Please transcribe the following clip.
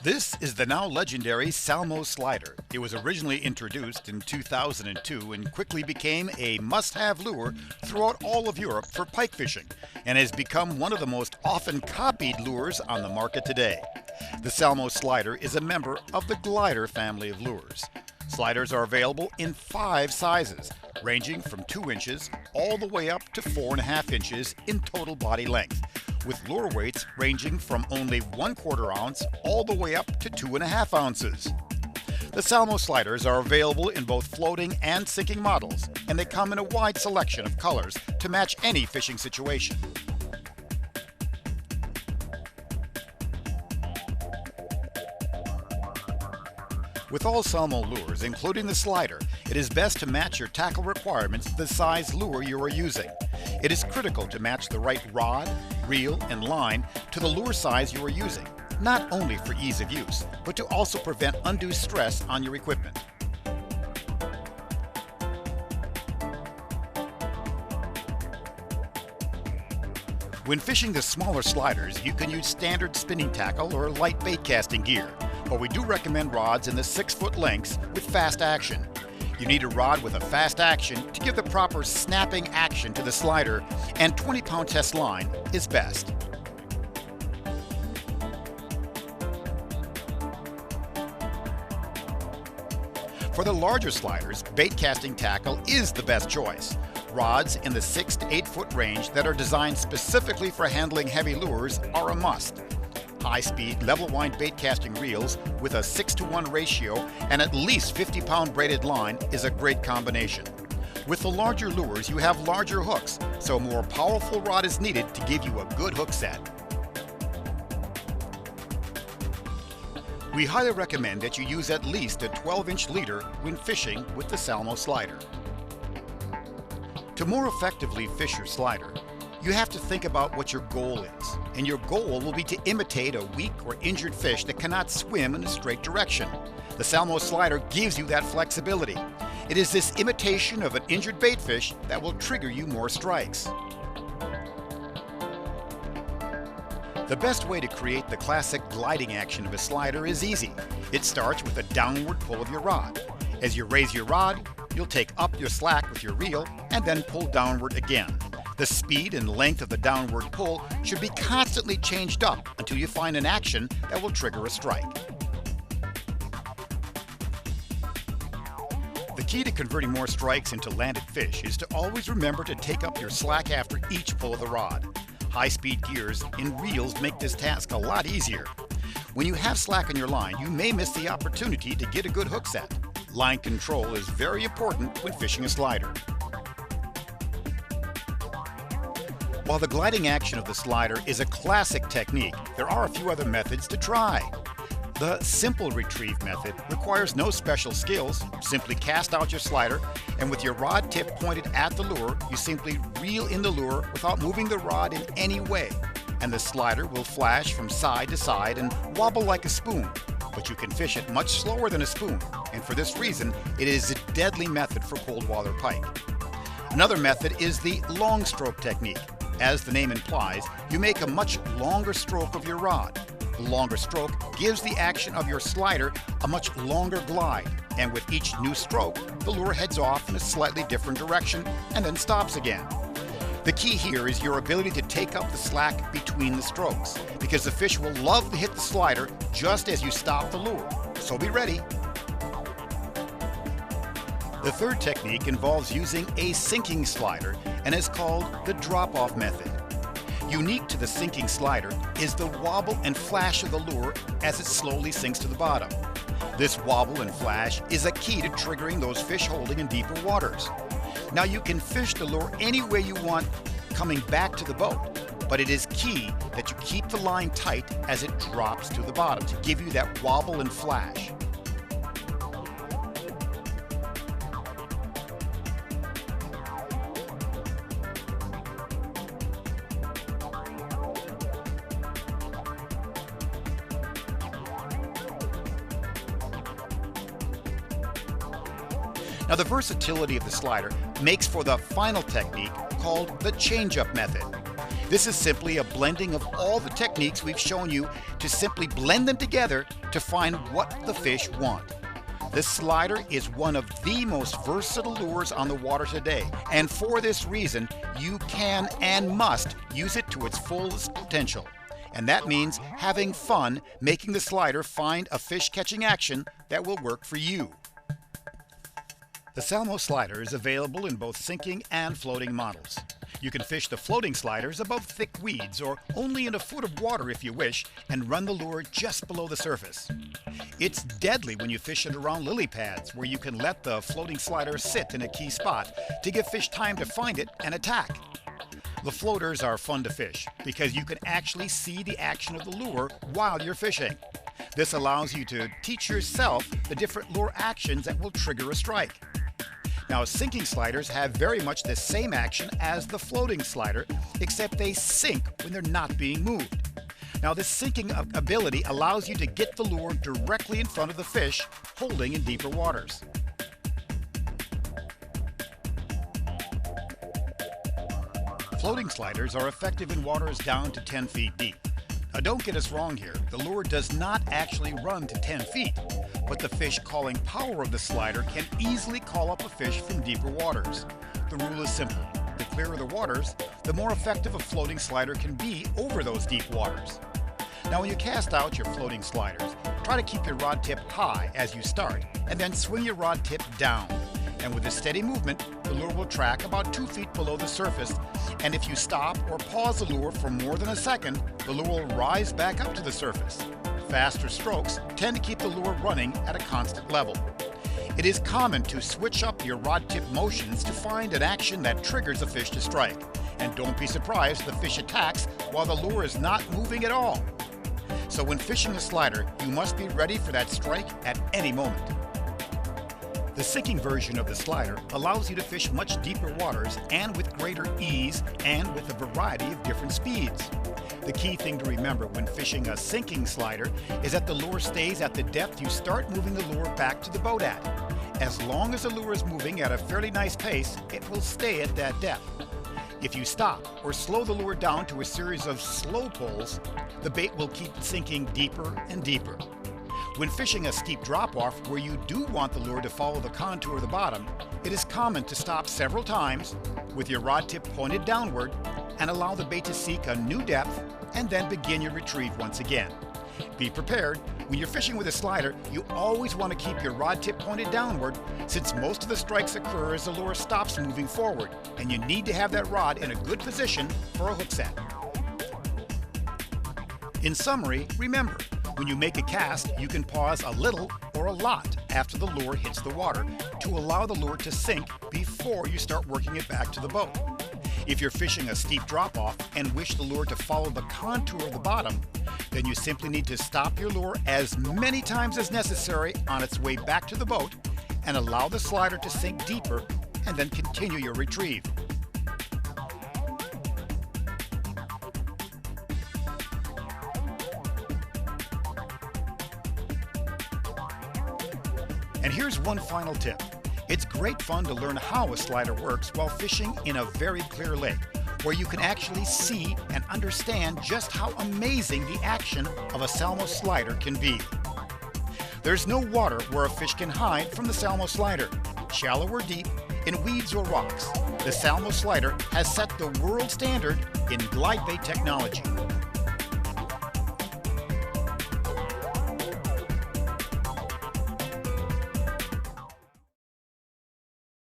This is the now legendary Salmo slider. It was originally introduced in 2002 and quickly became a must-have lure throughout all of Europe for pike fishing and has become one of the most often copied lures on the market today. The Salmo slider is a member of the glider family of lures. Sliders are available in 5 sizes, ranging from 2 inches all the way up to 4.5 inches in total body length, with lure weights ranging from only 1/4 ounce all the way up to 2.5 ounces. The Salmo sliders are available in both floating and sinking models, and they come in a wide selection of colors to match any fishing situation. With all Salmo lures, including the slider, it is best to match your tackle requirements to the size lure you are using. It is critical to match the right rod, reel, and line to the lure size you are using, not only for ease of use, but to also prevent undue stress on your equipment. When fishing the smaller sliders, you can use standard spinning tackle or light bait casting gear, but we do recommend rods in the 6-foot lengths with fast action. You need a rod with a fast action to give the proper snapping action to the slider, and 20-pound test line is best. For the larger sliders, bait casting tackle is the best choice. Rods in the 6 to 8 foot range that are designed specifically for handling heavy lures are a must. High-speed, level-wind bait casting reels with a 6-to-1 ratio and at least 50-pound braided line is a great combination. With the larger lures, you have larger hooks, so a more powerful rod is needed to give you a good hook set. We highly recommend that you use at least a 12-inch leader when fishing with the Salmo slider. To more effectively fish your slider, you have to think about what your goal is, and your goal will be to imitate a weak or injured fish that cannot swim in a straight direction. The Salmo slider gives you that flexibility. It is this imitation of an injured bait fish that will trigger you more strikes. The best way to create the classic gliding action of a slider is easy. It starts with a downward pull of your rod. As you raise your rod, you'll take up your slack with your reel and then pull downward again. The speed and length of the downward pull should be constantly changed up until you find an action that will trigger a strike. The key to converting more strikes into landed fish is to always remember to take up your slack after each pull of the rod. High-speed gears in reels make this task a lot easier. When you have slack on your line, you may miss the opportunity to get a good hook set. Line control is very important when fishing a slider. While the gliding action of the slider is a classic technique, there are a few other methods to try. The simple retrieve method requires no special skills. Simply cast out your slider, and with your rod tip pointed at the lure, you simply reel in the lure without moving the rod in any way, and the slider will flash from side to side and wobble like a spoon. But you can fish it much slower than a spoon, and for this reason, it is a deadly method for cold water pike. Another method is the long stroke technique. As the name implies, you make a much longer stroke of your rod. The longer stroke gives the action of your slider a much longer glide, and with each new stroke, the lure heads off in a slightly different direction and then stops again. The key here is your ability to take up the slack between the strokes, because the fish will love to hit the slider just as you stop the lure, so be ready. The third technique involves using a sinking slider and is called the drop-off method. Unique to the sinking slider is the wobble and flash of the lure as it slowly sinks to the bottom. This wobble and flash is a key to triggering those fish holding in deeper waters. Now you can fish the lure any way you want coming back to the boat, but it is key that you keep the line tight as it drops to the bottom to give you that wobble and flash. Now the versatility of the slider makes for the final technique called the change-up method. This is simply a blending of all the techniques we've shown you to simply blend them together to find what the fish want. This slider is one of the most versatile lures on the water today, and for this reason, you can and must use it to its fullest potential. And that means having fun making the slider find a fish catching action that will work for you. The Salmo slider is available in both sinking and floating models. You can fish the floating sliders above thick weeds or only in a foot of water if you wish, and run the lure just below the surface. It's deadly when you fish it around lily pads, where you can let the floating slider sit in a key spot to give fish time to find it and attack. The floaters are fun to fish because you can actually see the action of the lure while you're fishing. This allows you to teach yourself the different lure actions that will trigger a strike. Now, sinking sliders have very much the same action as the floating slider, except they sink when they're not being moved. Now, this sinking ability allows you to get the lure directly in front of the fish, holding in deeper waters. Floating sliders are effective in waters down to 10 feet deep. Now, don't get us wrong here, the lure does not actually run to 10 feet, but the fish calling power of the slider can easily call up a fish from deeper waters. The rule is simple. The clearer the waters, the more effective a floating slider can be over those deep waters. Now, when you cast out your floating sliders, try to keep your rod tip high as you start, and then swing your rod tip down. And with a steady movement, the lure will track about 2 feet below the surface, and if you stop or pause the lure for more than a second, the lure will rise back up to the surface. Faster strokes tend to keep the lure running at a constant level. It is common to switch up your rod tip motions to find an action that triggers a fish to strike. And don't be surprised if the fish attacks while the lure is not moving at all. So when fishing a slider, you must be ready for that strike at any moment. The sinking version of the slider allows you to fish much deeper waters and with greater ease and with a variety of different speeds. The key thing to remember when fishing a sinking slider is that the lure stays at the depth you start moving the lure back to the boat at. As long as the lure is moving at a fairly nice pace, it will stay at that depth. If you stop or slow the lure down to a series of slow pulls, the bait will keep sinking deeper and deeper. When fishing a steep drop-off where you do want the lure to follow the contour of the bottom, it is common to stop several times with your rod tip pointed downward and allow the bait to seek a new depth and then begin your retrieve once again. Be prepared. When you're fishing with a slider, you always want to keep your rod tip pointed downward, since most of the strikes occur as the lure stops moving forward, and you need to have that rod in a good position for a hook set. In summary, remember, when you make a cast, you can pause a little or a lot after the lure hits the water to allow the lure to sink before you start working it back to the boat. If you're fishing a steep drop-off and wish the lure to follow the contour of the bottom, then you simply need to stop your lure as many times as necessary on its way back to the boat and allow the slider to sink deeper and then continue your retrieve. And here's one final tip. It's great fun to learn how a slider works while fishing in a very clear lake, where you can actually see and understand just how amazing the action of a Salmo slider can be. There's no water where a fish can hide from the Salmo slider, shallow or deep, in weeds or rocks. The Salmo slider has set the world standard in glide bait technology.